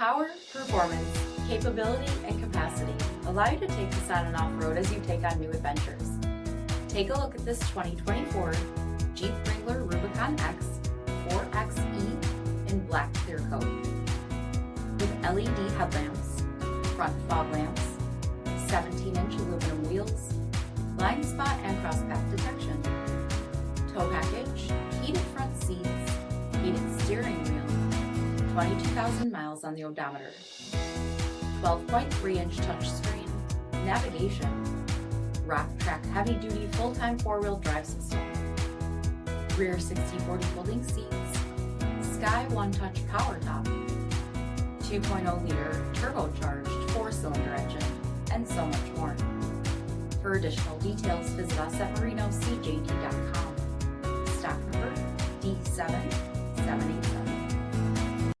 power, performance, capability, and capacity allow you to take this on and off-road as you take on new adventures. Take a look at this 2024 Jeep Wrangler Rubicon X 4xe in black clear coat. With LED headlamps, front fog lamps, 17-inch aluminum wheels, blind spot and crosspath detection, tow package, heated front seats, heated steering wheel, 22,000 miles on the odometer, 12.3-inch touchscreen, navigation, rock track heavy-duty full-time four-wheel drive system, rear 60/40 folding seats, Sky One-Touch power top, 2.0-liter turbocharged four-cylinder engine, and so much more. For additional details, visit us at marinocjd.com. Stock number D7787.